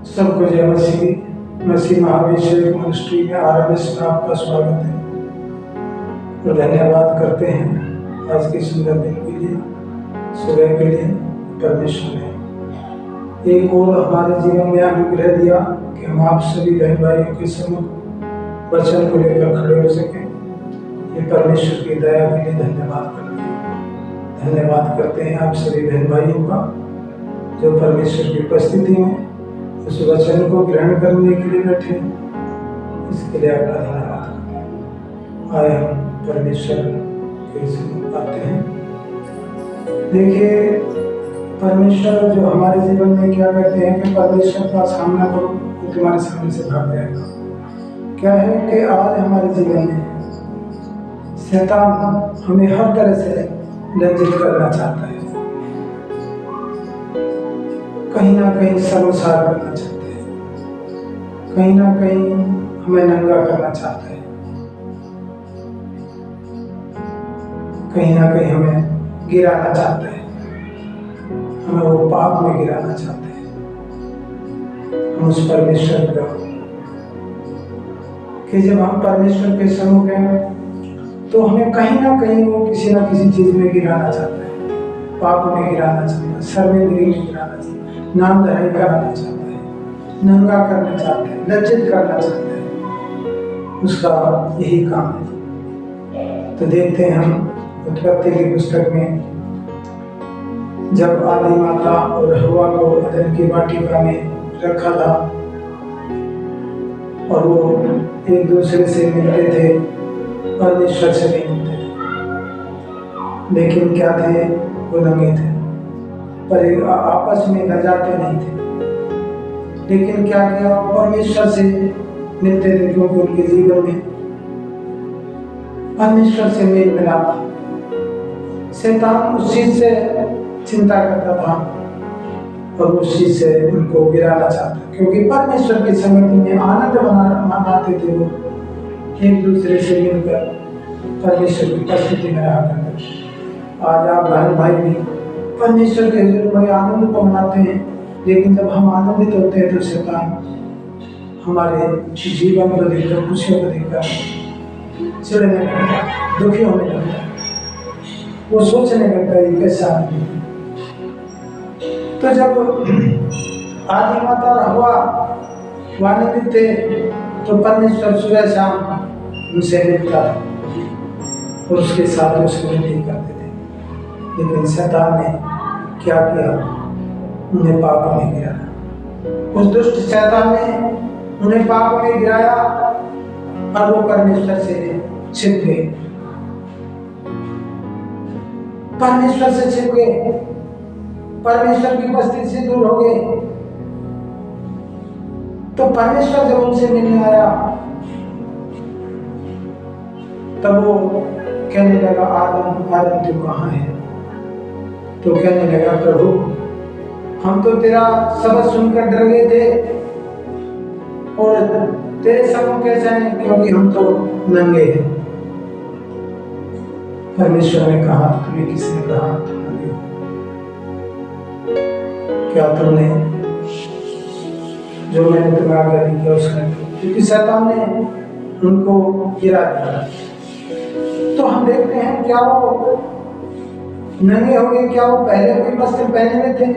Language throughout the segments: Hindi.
सबको जय मसीह। मसीह महाभिषेक मिनिस्ट्री में RMS में आपका स्वागत है। तो धन्यवाद करते हैं आज के सुंदर दिन के लिए, सुबह के लिए। परमेश्वर ने एक और हमारे जीवन में अनुग्रह दिया कि हम आप सभी बहन भाइयों के सम्मुख वचन को लेकर खड़े हो सके। ये परमेश्वर की दया के लिए धन्यवाद करते हैं। धन्यवाद करते हैं आप सभी बहन भाइयों का जो परमेश्वर की उपस्थिति में उस वचन को ग्रहण करने के लिए बैठे। इसके लिए आपका धन्यवाद। आए हम परमेश्वर के सम्मुख आते हैं। देखिए, परमेश्वर जो हमारे जीवन में क्या कहते हैं कि परमेश्वर का सामना करो तो तुम्हारे सामने से भाग जाएगा। क्या है कि आज हमारे जीवन में शैतान हमें हर तरह से लज्जित करना चाहता है, कहीं ना कहीं शर्मसार करना चाहता है, कहीं ना कहीं हमें नंगा करना चाहता है, कहीं ना कहीं हमें गिराना चाहता है, हमें वो पाप में गिराना चाहता है। हम उस परमेश्वर का कि जब हम परमेश्वर के सम्मुख हैं तो हमें कहीं ना कहीं वो किसी ना किसी चीज में गिराना चाहता है, पाप में गिराना चाहता है, शर्मिंदगी में गिराना चाहता है, नाम दहाई कराना चाहता है, नंगा करना चाहता है, लज्जित करना चाहता है। उसका यही काम है। तो देखते हैं हम उत्पत्ति की पुस्तक में जब आदि माता और हवा को अदन की वाटिका में रखा था और वो एक दूसरे से मिलते थे, परमेश्वर से नहीं मिलते थे, लेकिन क्या थे, वो नंगे थे, पर आपस में लजाते नहीं थे। लेकिन क्या किया, परमेश्वर से मिलते थे क्योंकि उनके जीवन में परमेश्वर से मेल मिला था। शैतान उस चीज से चिंता करता था और उस चीज से उनको गिराना चाहता, क्योंकि परमेश्वर की संगति में आनंद मनाते थे। वो एक दूसरे से मिलकर परमेश्वर की उपस्थिति में रहा करते। आज आप बहन भाई भी परमेश्वर के बड़े आनंद को मनाते हैं, लेकिन जब हम आनंदित होते हैं तो शैतान हमारे जीवन को देखकर, खुशियों को देखकर चिढ़ने लगता है, दुखी होने लगता है। वो सोचने लगता है कैसा आदमी। तो जब आदि माता और हवा आनंदित थे तो परमेश्वर सुबह शाम उनसे मिलता था और उसके साथ उसको नहीं करते थे। लेकिन शैतान ने क्या किया, उन्हें पाप में गिराया। उस दुष्ट शैतान ने उन्हें पाप में गिराया और वो परमेश्वर से छिप गए, परमेश्वर से छिप गए, परमेश्वर की उपस्थिति से दूर हो गए। तो परमेश्वर जब उनसे मिलने आया तब वो कहने लगा, आदम आदम तू कहाँ है? तो कहने लगा, प्रभु हम तो तेरा शब्द सुनकर डर गए थे और तेरे सम्मुख कैसे हैं, क्योंकि हम तो नंगे हैं। परमेश्वर ने कहा, तुम्हें किसने कहा तुम नंगे हो? क्या तुमने जो मैंने तुम्हें आज्ञा दी किया उसने? क्योंकि शैतान ने उनको गिरा दिया। तो हम देखते हैं क्या वो नंगे हो गए? क्या वो पहले कोई वस्त्र पहने हुए थे?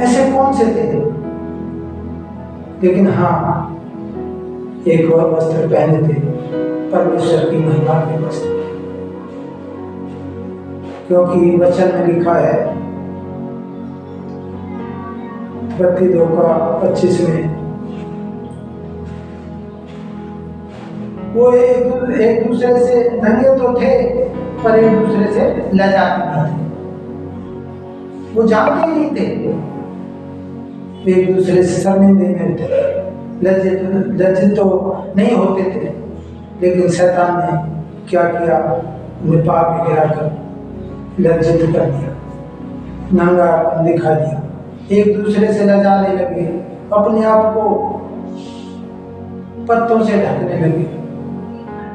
ऐसे कौन से थे? लेकिन हाँ, एक और वस्त्र पहने थे, परमेश्वर की महिमा के वस्त्र। क्योंकि वचन में लिखा है 32:25 में, वो एक दूसरे से नंगे तो थे पर एक दूसरे से लजाते नहीं थे। वो जानते ही नहीं थे, एक दूसरे से शर्मिंदे में थे, लज्जित तो नहीं होते थे। लेकिन शैतान ने क्या किया, उन्हें पाप में गिराकर लज्जित कर दिया, नंगा दिखा दिया, एक दूसरे से लजाने लगे, अपने आप को पत्तों से ढकने लगे,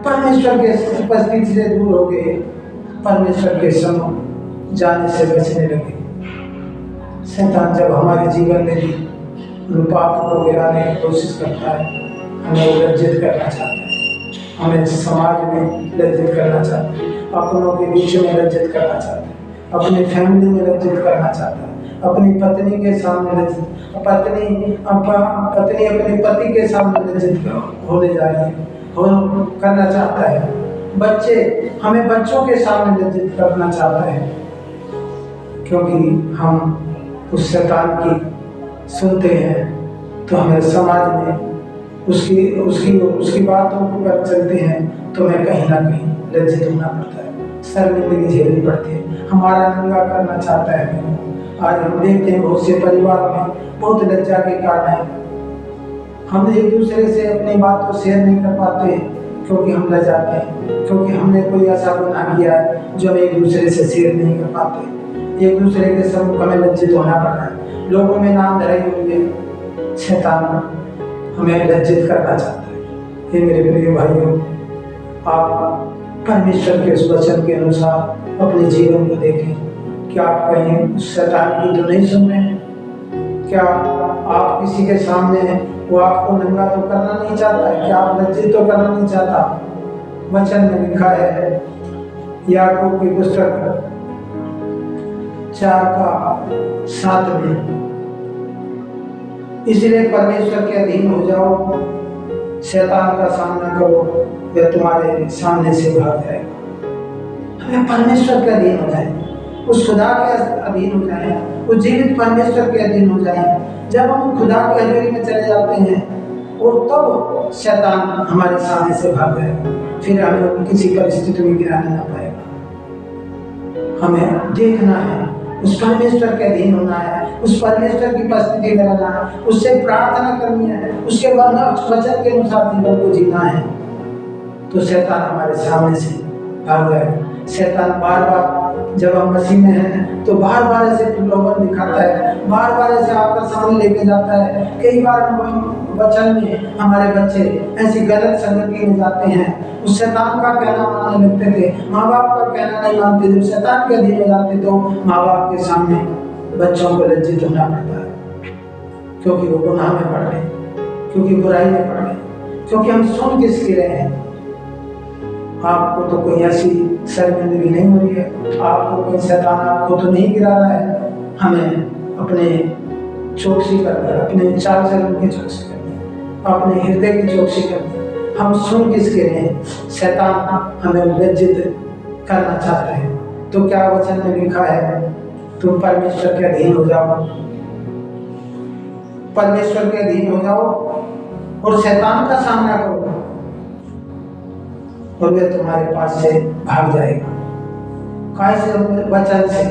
परमेश्वर के उपस्थिति से दूर हो गए, परमेश्वर के सम्मुख जाने से बचने लगे। शैतान जब हमारे जीवन में भी उन पाप को गिराने की कोशिश करता है, हमें लज्जित करना चाहता है, हमें समाज में लज्जित करना चाहता है, अपनों के बीच में लज्जित करना चाहता है, अपनी फैमिली में लज्जित करना चाहता है, अपनी पत्नी के सामने लज्जित, पत्नी अपने पति के सामने लज्जित होने जा रही है, करना चाहता है। बच्चे हमें बच्चों के सामने लज्जित करना चाहता है, क्योंकि हम उस शैतान की सुनते हैं तो हमें समाज में उसकी बातों पर चलते हैं तो हमें कहीं ना कहीं लज्जित होना पड़ता है, शर्मिंदगी झेलनी पड़ती है, हमारा नंगा करना चाहता है। आज हम देखते हैं बहुत से परिवार में बहुत लज्जा के कारण है, हम एक दूसरे से अपनी बात को शेयर नहीं कर पाते क्योंकि हम लजाते हैं, क्योंकि हमने कोई ऐसा गुनाह किया है जो हम एक दूसरे से शेयर नहीं कर पाते, एक दूसरे के सम्मुख हमें लज्जित होना पड़ रहा है, लोगों में नाम धराई हुई है। शैतान हमें लज्जित करना चाहता है। हे मेरे प्रिय भाइयों, आप परमेश्वर के उस वचन के अनुसार अपने जीवन को देखें। क्या आप कहीं शैतान की तो नहीं सुन रहे हैं? क्या आप किसी के सामने वो आपको नंगा तो करना नहीं चाहता है? क्या आप लज्जित तो करना नहीं चाहता? वचन में लिखा है याकूब की पुस्तक 4:7 में, इसलिए परमेश्वर के अधीन हो जाओ, शैतान का सामना करो, वह तुम्हारे सामने से भाग जाएगा। हमें परमेश्वर के अधीन हो जाए, उस खुदा के अधीन हो जाए, उस जीवित परमेश्वर के अधीन हो जाए। जब हम खुदा की हजूरी में चले जाते हैं और तब शैतान हमारे सामने से भाग जाएगा, फिर हमें किसी परिस्थिति में गिराना ना पाएगा। हमें देखना है, उस परमेश्वर के अधीन होना है, उस परमेश्वर की उपस्थिति में रहना है, उससे प्रार्थना करनी है, उसके बाद वचन के अनुसार जीवन को जीना है, तो शैतान हमारे सामने से भाग जाएगा। शैतान बार बार जब हम मसीह में हैं तो बार बार ऐसे प्रलोभन दिखाता है, बार बार ऐसे आपका सामने लेके जाता है। कई बार वचन में हमारे बच्चे ऐसी गलत संगति में जाते हैं, उस शैतान का कहना मानने लगते थे, माँ बाप का कहना नहीं मानते, जब शैतान के अधीन हो जाते तो माँ बाप के सामने बच्चों को लज्जित होना पड़ता है, क्योंकि वो गुनाह में पड़ रहे, क्योंकि बुराई में पड़ रहे, क्योंकि हम सुन किसके रहे हैं। आपको तो कोई ऐसी शर्मिंदगी नहीं हो रही है, आपको कोई शैतान आपको तो नहीं गिरा रहा है। हमें अपने चौकसी करनी है, अपने चाल चलन की चौकसी करनी है, अपने हृदय की चौकसी करनी है। हम सुन किसके रहे हैं? शैतान हमें लज्जित करना चाहता है। तो क्या वचन में लिखा है? तुम परमेश्वर के अधीन हो जाओ, परमेश्वर के अधीन हो जाओ और शैतान का सामना करो और वह तुम्हारे पास से भाग जाएगा। कैसे? वचन से,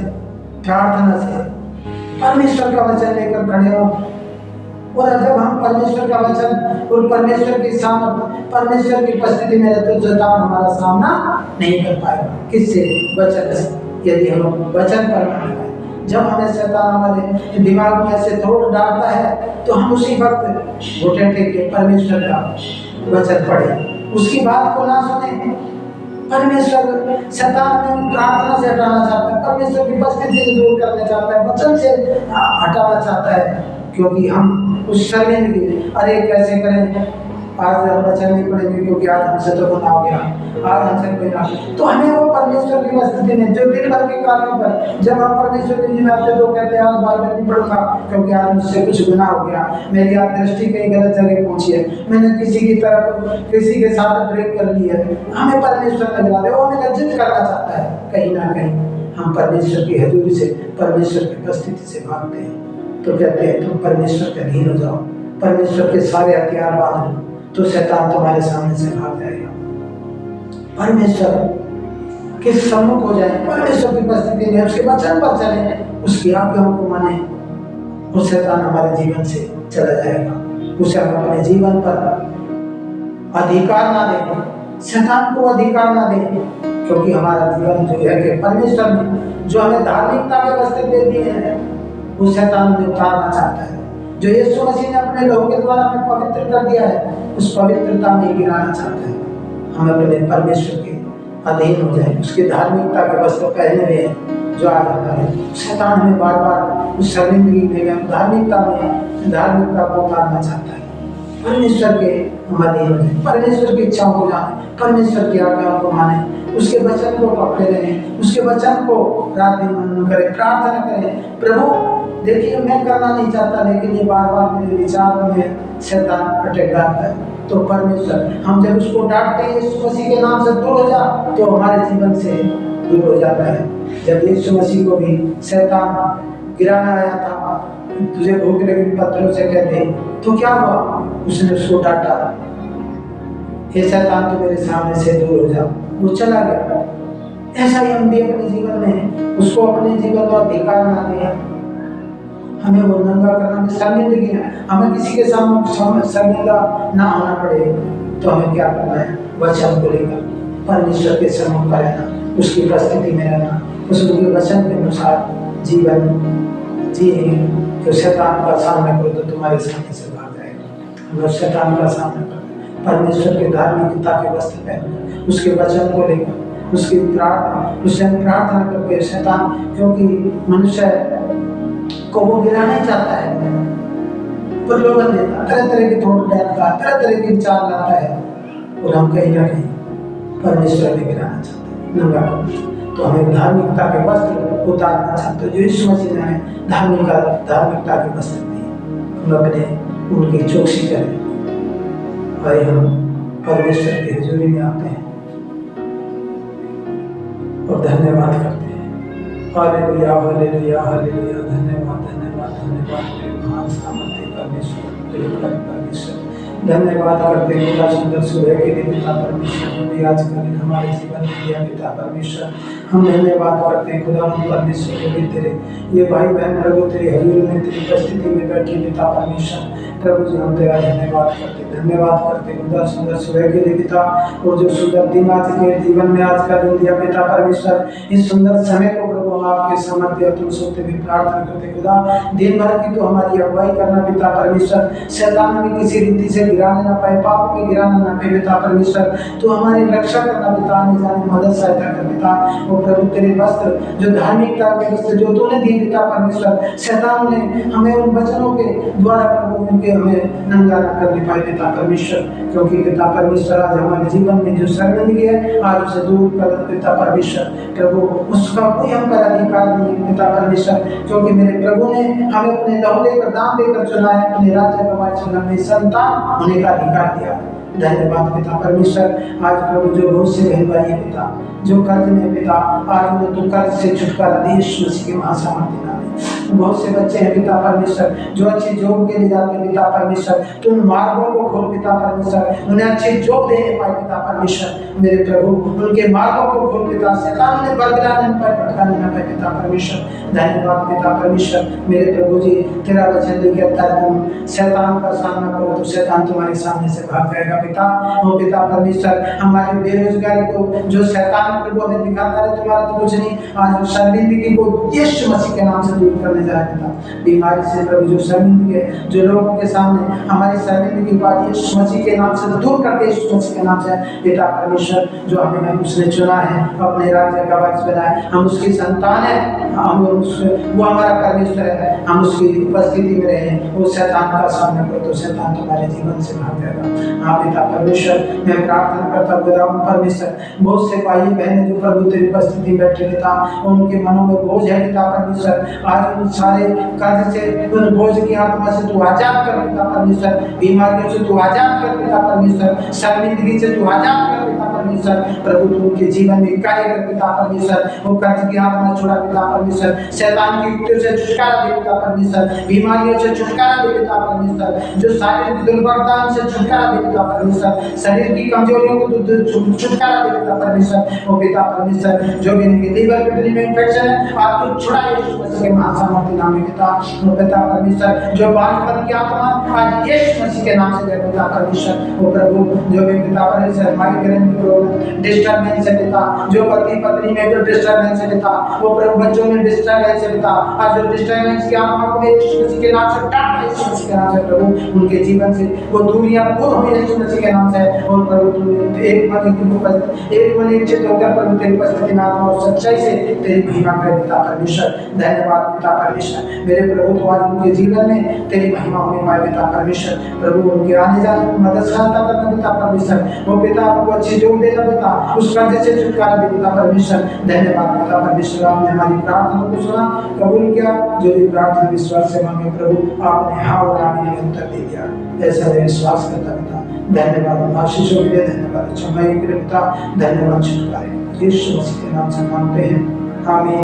प्रार्थना से, परमेश्वर का वचन लेकर खड़े हो। और जब हम परमेश्वर का वचन और परमेश्वर की सामने, परमेश्वर की उपस्थिति में रहते तो शैतान हमारा सामना नहीं कर पाएगा। किससे? वचन से। यदि हम वचन पर माने, जब हमें शैतान हमारे दिमाग में ऐसे थोड़ा डालता है तो हम उसी वक्त घुटने टेक के परमेश्वर का वचन पढ़े, उसकी बात को ना सुने। परमेश्वर शैतान में प्रार्थना से हटाना चाहता है, परमेश्वर की उपस्थिति से दूर करना चाहता है, वचन से हटाना चाहता है, क्योंकि हम उस शर्मिंदगी, अरे कैसे करें, आज हम वचन नहीं पढ़ेंगे क्योंकि आज हमसे तो गुनाह हो गया, आज हमसे कोई ना, तो हमें वो परमेश्वर की उपस्थिति में जो दिन भर के कार्यों पर जब हम परमेश्वर के लिए आते तो कहते हैं आज बाइबल नहीं पढ़ूंगा क्योंकि आज मुझसे कुछ गुनाह हो गया, मेरी आज दृष्टि कहीं गलत जगह पहुंची है, मैंने किसी की तरफ किसी के साथ ब्रेक कर ली है। हमें परमेश्वर नजर वो हमें लज्जित करना चाहता है। कहीं ना कहीं हम परमेश्वर की हजूरी से, परमेश्वर की उपस्थिति से भागते हैं, तो कहते हैं तुम परमेश्वर के अधीन हो जाओ, परमेश्वर के सारे हथियार बांध लो, तो शैतान तुम्हारे सामने से भाग जाएगा। परमेश्वर के सम्मुख हो जाए, परमेश्वर की उपस्थिति में उसके वचन पर चले, उसकी आज्ञाओं को माने, और शैतान हमारे जीवन से चला जाएगा। उसे हम अपने जीवन पर अधिकार ना दें, शैतान को अधिकार ना दें, क्योंकि हमारा जीवन जो है कि परमेश्वर ने जो हमें धार्मिकता के वस्त्र दे दिए हैं वो शैतान में उतारना चाहता है। जो यीशु मसीह ने अपने लहू के द्वारा हमें पवित्र कर दिया है, उस पवित्रता में गिराना चाहता है। हम अपने परमेश्वर के अधीन हो जाए, उसकी धार्मिकता के वस्त्र पहने हुए जो आज हमारे शैतान हमें बार बार उस शर्मिंदगी में, धार्मिकता में, धार्मिकता को उतारना चाहता है। परमेश्वर के अधीन में, परमेश्वर की इच्छाओं को जाने, परमेश्वर की आज्ञाओं को माने, उसके वचन को पकड़े रहें, उसके वचन को रात दिन मनन करें, प्रार्थना करें। प्रभु देखिए मैं करना नहीं चाहता, लेकिन ये बार बार मेरे विचार में शैतान अटक डालता है। तो परमेश्वर हम जब उसको डांटते हैं यीशु मसीह के नाम से दूर हो जा, तो हमारे जीवन से दूर हो जाता है। जब यीशु मसीह को भी शैतान गिराना आया था, तुझे भूख लगी पत्थरों से कहते, तो क्या हुआ? उसने उसको डांटा, हे शैतान तू मेरे सामने से दूर हो जा, वो चला गया। ऐसा ही हम भी अपने जीवन में उसको अपने जीवन का अधिकार बनाते हैं। हमें वो नंगा करना, शर्मिंदगी है, हमें किसी के सामने शर्मिंदा ना होना पड़े, तो हमें क्या करना है? वचन को लेकर परमेश्वर के सम्मुख में रहना, उसकी उपस्थिति में रहना, उसके वचन के अनुसार जीवन जिए। तो शैतान का सामना करो तो तुम्हारे सामने से भाग जाएगा। हम शैतान का सामना करें, परमेश्वर के धार्मिकता के वस्त्र पहन, उसके वचन को लेकर, उसकी प्रार्थना करके शैतान, क्योंकि मनुष्य को वो गिराना ही चाहता है, प्रलोभन देता, तरह तरह के थोट डालता, तरह तरह के विचार लाता है, और हम कहीं ना कहीं परमेश्वर में गिराना चाहते हैं, नंगा करना। तो हमें धार्मिकता के वस्त्र उतारना चाहते हैं, जो यीशु मसीह ने धार्मिकता के वस्त्र दिए, हम अपने उनकी चौकसी करें और हम परमेश्वर की हजूरी में आते हैं और धन्यवाद करते हैं। हालेलुया हालेलुया हालेलुया, धन्यवाद धन्यवाद धन्यवाद महान सामर्थ्य परमेश्वर, धन्यवाद करते हैं खुदा सुंदर सुबह के लिए पिता परमेश्वर, भी आज का दिन हमारे जीवन में दिया पिता परमेश्वर। हम धन्यवाद करते हैं खुदा परमेश्वर के भी तेरे ये भाई बहन प्रभु तेरी हजूरी में, तेरी उपस्थिति में बैठे पिता परमेश्वर। प्रभु जी हम तेरा धन्यवाद करते खुदा सुंदर सुबह के लिए पिता, और जो सुंदर दिन आज के जीवन में आज का दिन दिया पिता परमेश्वर, इस सुंदर समय को प्रभु हम आपके सामर्थ्य तुम सोते भी प्रार्थना करते खुदा, दिन भर की तो हमारी अगुवाई करना पिता परमेश्वर, शैतान में किसी रीति से गिराने ना पाए, पाप में गिराना ना पाए पिता परमेश्वर, तो हमारी रक्षा करना पिता, आने जाने मदद सहायता कर पिता। और प्रभु तेरे वस्त्र जो धार्मिकता के वस्त्र जो तूने दिए पिता परमेश्वर, शैतान ने हमें उन वचनों के द्वारा प्रभु उनके हमें नंगा ना करने पाए पिता परमेश्वर, क्योंकि पिता परमेश्वर आज हमारे जीवन में जो शर्मिंदगी है आज उसे दूर कर पिता परमेश्वर। प्रभु उसका कोई हम पर अधिकार नहीं पिता परमेश्वर, क्योंकि मेरे प्रभु ने हमें अपने लहू देकर दाम देकर चुना है, अपने राज्य का में संतान होने का अधिकार दिया। धन्यवाद पिता परमेश्वर। आज प्रभु जो बहुत से बहन भाई है पिता, जो कर्ज में पिता, आज उन्हें तो कर्ज से छुटकारा दे यीशु मसीह के महासामर्थ्य नाम में। बहुत से बच्चे हैं पिता परमेश्वर जो अच्छी जॉब के लिए जाते हैं पिता परमेश्वर, तुम मार्गों को खोल पिता परमेश्वर, उन्हें अच्छी जॉब देने पाए पिता परमेश्वर। मेरे प्रभु उनके मार्गों को खोल पिता, शैतान ने बरगलाने न पाए, भटकाने न पाए पिता परमेश्वर। धन्यवाद पिता परमेश्वर। मेरे प्रभु जी तेरा वचन कहता है तुम शैतान का सामना करो तो शैतान तुम्हारे सामने से भाग जाएगा पिता। ओ पिता परमेश्वर, हमारे बेरोजगारी को जो शैतान प्रभु हमें दिखाता है तुम्हारा तो कुछ नहीं, आज उस शर्मिंदगी को यीशु मसीह के नाम से दूर करने जा रहे पिता। बीमारी से प्रभु जो शर्मिंदगी है, जो लोगों के सामने हमारी शर्मिंदगी को यीशु मसीह के नाम से दूर करके यीशु मसीह के नाम से पिता परमेश्वर, जो हमें उसने चुना है, अपने राज्य का वारिस बनाया, हम उसकी संतान है, हम वो हमारा परमेश्वर है, हम उसकी उपस्थिति में रहे। वो शैतान का सामना करो तो शैतान तुम्हारे जीवन से भाग जाएगा। हाँ पिता परमेश्वर, मैं प्रार्थना करता हूँ परमेश्वर, बहुत से भाई बहन जो प्रभु तेरी उपस्थिति में बैठे पिता, उनके मनों में बोझ है पिता परमेश्वर, आज उन सारे कर्ज से, उन बोझ की आत्मा से तू आजाद कर पिता परमेश्वर, बीमारियों से तू आजाद कर पिता परमेश्वर, शर्मिंदगी से तू आजाद कर पिता परमेश्वर। प्रभु तू उनके जीवन में कार्य कर पिता परमेश्वर, वो कर्ज की आत्मा छोड़ा पिता परमेश्वर, शैतान की युक्तियों से छुटकारा दे पिता परमेश्वर, बीमारियों से छुटकारा दे पिता परमेश्वर, जो शारीरिक दुर्बलता से छुटकारा दे पिता परमेश्वर, शरीर की कमजोरियों को छुटकारा दे पिता परमेश्वर। वो पिता परमेश्वर, जो भी इनके लीवर किडनी में इंफेक्शन है आज तू छुड़ा यीशु मसीह के महासामर्थ्य नाम में पिता। वो पिता परमेश्वर, जो बांझपन की आत्मा आज यीशु मसीह के नाम से गए पिता परमेश्वर। वो प्रभु जो भी पिता परमेश्वर माइग्रेन डिस्टर्बेंस है पिता, जो पति पत्नी में जो डिस्टर्बेंस है पिता, वो प्रभु बच्चों में डिस्टर्बेंस है पिता, आज जो डिस्टर्बेंस की आत्मा को यीशु मसीह के नाम से काट यीशु मसीह के नाम से प्रभु, उनके जीवन से वो दूरियां दूर हो यीशु मसीह के नाम से। और प्रभु तू एक मन चित्त होकर प्रभु तेरी उपस्थिति में आत्मा और सच्चाई से तेरी महिमा करे पिता परमेश्वर। धन्यवाद पिता परमेश्वर। मेरे प्रभु तो आज उनके जीवन में तेरी महिमा होने पाए पिता परमेश्वर। प्रभु उनके आने जाने में मदद सहायता करना पिता परमेश्वर। वो पिता आपको अच्छी जोड़ देना पिता, उस कर्ज से छुटकारा दे पिता परमेश्वर। धन्यवाद पिता परमेश्वर, आपने हमारी प्रार्थना को सुना, कबूल किया। जो भी प्रार्थना विश्वास से मांगे प्रभु आपने हाँ और आमीन में उत्तर दे दिया। ऐसा मैं विश्वास करता पिता। धन्यवाद आशीषों के लिए, धन्यवाद क्षमा के लिए पिता, धन्यवाद छुटकारे यीशु मसीह के नाम से मांगते हैं, आमीन।